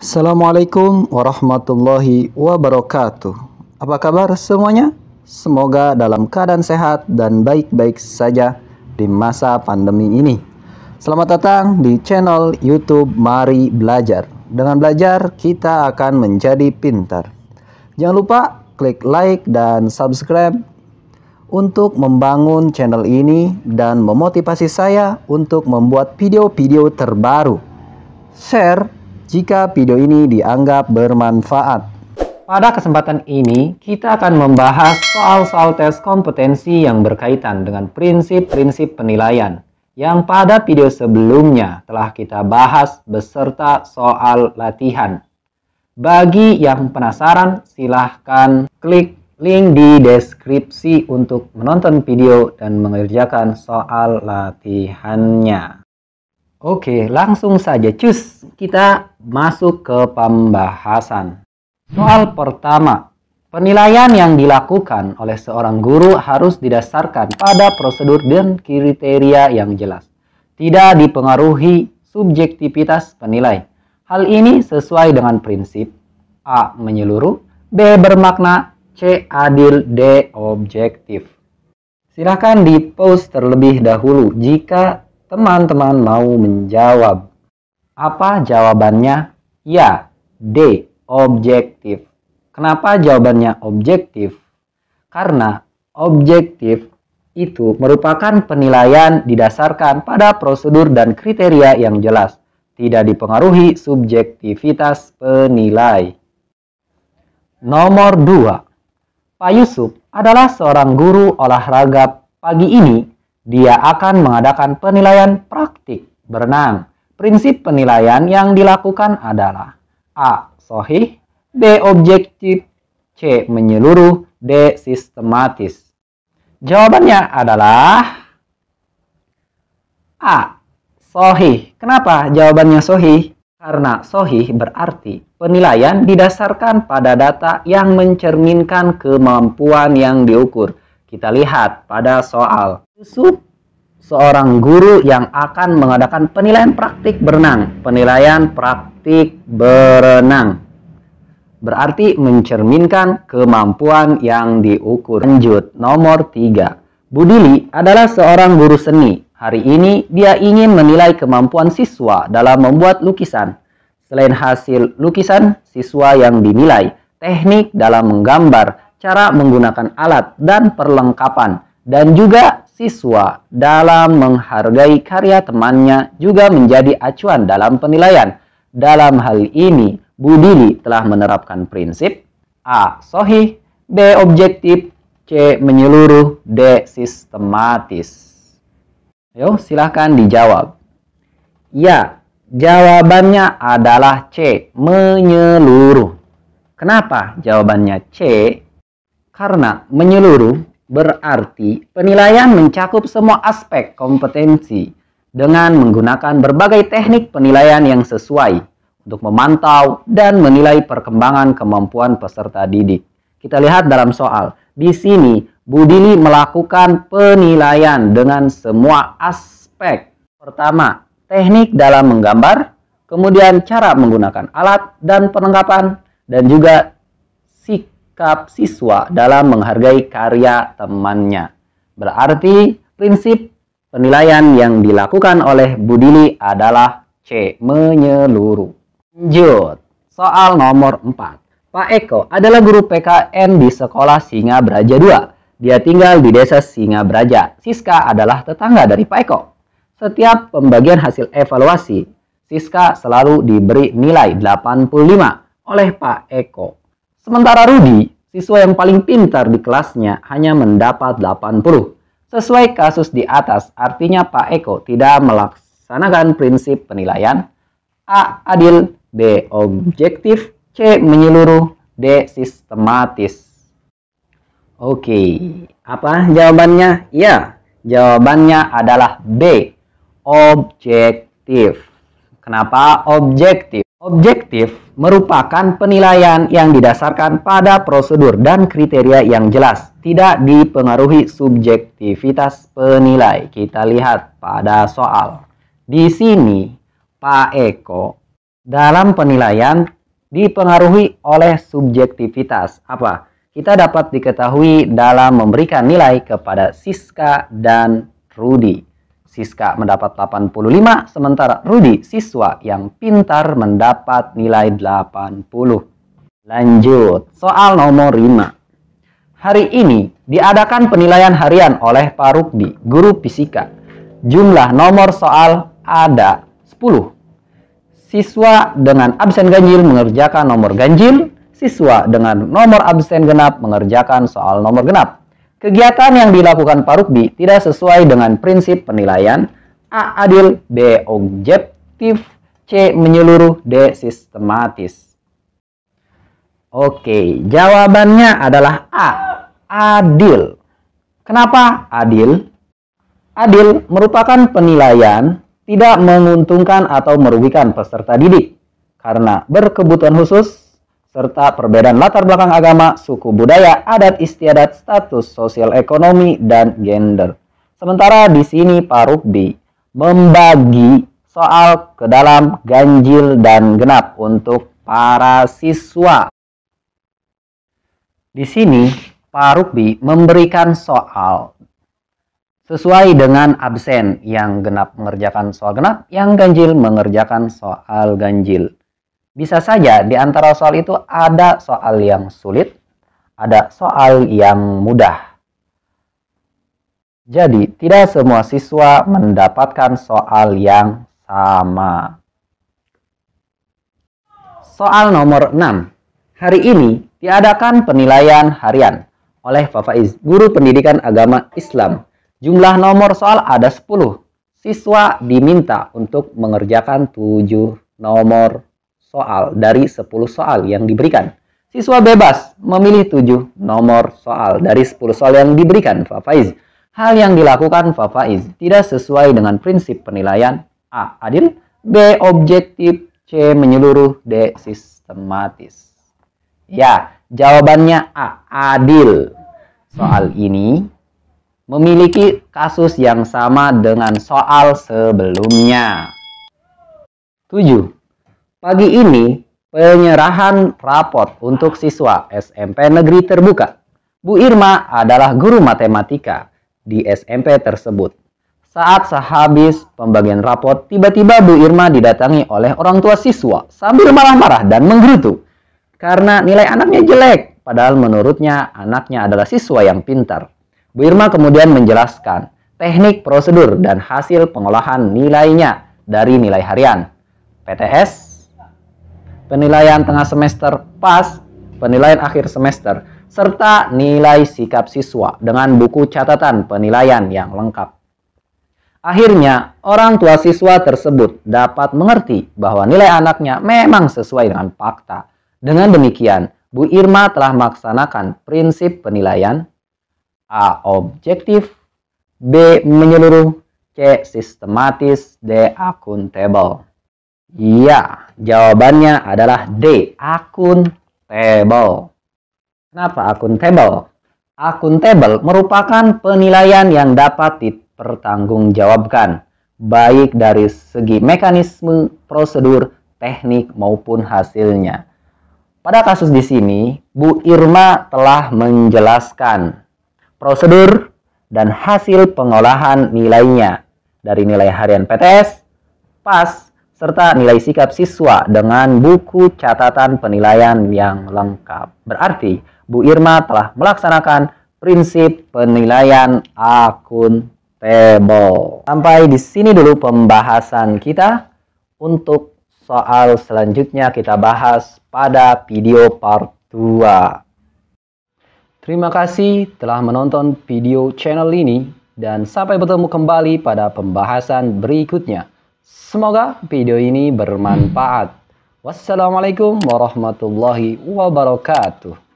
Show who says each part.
Speaker 1: Assalamualaikum warahmatullahi wabarakatuh. Apa kabar semuanya? Semoga dalam keadaan sehat dan baik-baik saja di masa pandemi ini. Selamat datang di channel YouTube Mari Belajar. Dengan belajar kita akan menjadi pintar. Jangan lupa klik like dan subscribe untuk membangun channel ini dan memotivasi saya untuk membuat video-video terbaru. Share jika video ini dianggap bermanfaat. Pada kesempatan ini, kita akan membahas soal-soal tes kompetensi yang berkaitan dengan prinsip-prinsip penilaian yang pada video sebelumnya telah kita bahas beserta soal latihan. Bagi yang penasaran, silahkan klik link di deskripsi untuk menonton video dan mengerjakan soal latihannya. Oke, langsung saja cus, kita masuk ke pembahasan. Soal pertama, penilaian yang dilakukan oleh seorang guru harus didasarkan pada prosedur dan kriteria yang jelas. Tidak dipengaruhi subjektivitas penilai. Hal ini sesuai dengan prinsip A. Menyeluruh, B. Bermakna, C. Adil, D. Objektif. Silahkan di-pause terlebih dahulu jika teman-teman mau menjawab. Apa jawabannya? Ya, D. Objektif. Kenapa jawabannya objektif? Karena objektif itu merupakan penilaian didasarkan pada prosedur dan kriteria yang jelas, tidak dipengaruhi subjektivitas penilai. Nomor 2. Pak Yusuf adalah seorang guru olahraga. Pagi ini dia akan mengadakan penilaian praktik berenang. Prinsip penilaian yang dilakukan adalah A. Sahih, B. Objektif, C. Menyeluruh, D. Sistematis. Jawabannya adalah A. Sahih. Kenapa jawabannya sahih? Karena sahih berarti penilaian didasarkan pada data yang mencerminkan kemampuan yang diukur. Kita lihat pada soal. Yusuf, seorang guru yang akan mengadakan penilaian praktik berenang. Penilaian praktik berenang berarti mencerminkan kemampuan yang diukur. Lanjut, nomor 3. Budili adalah seorang guru seni. Hari ini dia ingin menilai kemampuan siswa dalam membuat lukisan. Selain hasil lukisan, siswa yang dinilai teknik dalam menggambar, cara menggunakan alat dan perlengkapan, dan juga siswa dalam menghargai karya temannya juga menjadi acuan dalam penilaian. Dalam hal ini, Budili telah menerapkan prinsip A. Sahih, B. Objektif, C. Menyeluruh, D. Sistematis. Ayo, silahkan dijawab. Ya, jawabannya adalah C. Menyeluruh. Kenapa jawabannya C? Karena menyeluruh berarti penilaian mencakup semua aspek kompetensi dengan menggunakan berbagai teknik penilaian yang sesuai untuk memantau dan menilai perkembangan kemampuan peserta didik. Kita lihat dalam soal. Di sini Budili melakukan penilaian dengan semua aspek. Pertama, teknik dalam menggambar, kemudian cara menggunakan alat dan perlengkapan, dan juga sikap siswa dalam menghargai karya temannya. Berarti prinsip penilaian yang dilakukan oleh Budili adalah C. Menyeluruh. Lanjut, soal nomor 4. Pak Eko adalah guru PKN di sekolah Singa Braja 2. Dia tinggal di desa Singa Braja. Siska adalah tetangga dari Pak Eko. Setiap pembagian hasil evaluasi, Siska selalu diberi nilai 85 oleh Pak Eko. Sementara Rudi, siswa yang paling pintar di kelasnya, hanya mendapat 80. Sesuai kasus di atas, artinya Pak Eko tidak melaksanakan prinsip penilaian. A. Adil, B. Objektif, C. Menyeluruh, D. Sistematis. Oke, apa jawabannya? Ya, jawabannya adalah B. Objektif. Kenapa objektif? Objektif merupakan penilaian yang didasarkan pada prosedur dan kriteria yang jelas, tidak dipengaruhi subjektivitas penilai. Kita lihat pada soal. Di sini, Pak Eko dalam penilaian dipengaruhi oleh subjektivitas. Apa? Kita dapat diketahui dalam memberikan nilai kepada Siska dan Rudi. Siska mendapat 85, sementara Rudi, siswa yang pintar, mendapat nilai 80. Lanjut, soal nomor 5. Hari ini diadakan penilaian harian oleh Pak Rukdi, guru fisika. Jumlah nomor soal ada 10. Siswa dengan absen ganjil mengerjakan nomor ganjil, siswa dengan nomor absen genap mengerjakan soal nomor genap. Kegiatan yang dilakukan Pak Rukdi tidak sesuai dengan prinsip penilaian. A. Adil, B. Objektif, C. Menyeluruh, D. Sistematis. Oke, jawabannya adalah A. Adil. Kenapa adil? Adil merupakan penilaian tidak menguntungkan atau merugikan peserta didik karena berkebutuhan khusus serta perbedaan latar belakang agama, suku, budaya, adat istiadat, status sosial ekonomi, dan gender. Sementara di sini Pak Rukdi membagi soal ke dalam ganjil dan genap untuk para siswa. Di sini Pak Rukdi memberikan soal sesuai dengan absen, yang genap mengerjakan soal genap, yang ganjil mengerjakan soal ganjil. Bisa saja di antara soal itu ada soal yang sulit, ada soal yang mudah. Jadi tidak semua siswa mendapatkan soal yang sama. Soal nomor 6. Hari ini diadakan penilaian harian oleh Pak Faiz, guru pendidikan agama Islam. Jumlah nomor soal ada 10. Siswa diminta untuk mengerjakan 7 nomor soal dari 10 soal yang diberikan. Siswa bebas memilih 7 nomor soal dari 10 soal yang diberikan Pak Faiz. Hal yang dilakukan Pak Faiz tidak sesuai dengan prinsip penilaian. A. Adil, B. Objektif, C. Menyeluruh, D. Sistematis. Ya, jawabannya A. Adil. Soal ini memiliki kasus yang sama dengan soal sebelumnya. 7. Pagi ini penyerahan raport untuk siswa SMP Negeri Terbuka. Bu Irma adalah guru matematika di SMP tersebut. Saat sehabis pembagian raport, tiba-tiba Bu Irma didatangi oleh orang tua siswa sambil marah-marah dan menggerutu karena nilai anaknya jelek, padahal menurutnya anaknya adalah siswa yang pintar. Bu Irma kemudian menjelaskan teknik, prosedur, dan hasil pengolahan nilainya dari nilai harian, PTS, penilaian tengah semester, PAS, penilaian akhir semester, serta nilai sikap siswa dengan buku catatan penilaian yang lengkap. Akhirnya, orang tua siswa tersebut dapat mengerti bahwa nilai anaknya memang sesuai dengan fakta. Dengan demikian, Bu Irma telah melaksanakan prinsip penilaian A. Objektif, B. Menyeluruh, C. Sistematis, D. Akuntabel. Ya, jawabannya adalah D. Akuntabel. Kenapa akuntabel? Akuntabel merupakan penilaian yang dapat dipertanggungjawabkan, baik dari segi mekanisme, prosedur, teknik, maupun hasilnya. Pada kasus di sini, Bu Irma telah menjelaskan prosedur dan hasil pengolahan nilainya dari nilai harian PTS, PAS, serta nilai sikap siswa dengan buku catatan penilaian yang lengkap. Berarti, Bu Irma telah melaksanakan prinsip penilaian akuntabel. Sampai di sini dulu pembahasan kita. Untuk soal selanjutnya kita bahas pada video part 2. Terima kasih telah menonton video channel ini dan sampai bertemu kembali pada pembahasan berikutnya. Semoga video ini bermanfaat. Wassalamualaikum warahmatullahi wabarakatuh.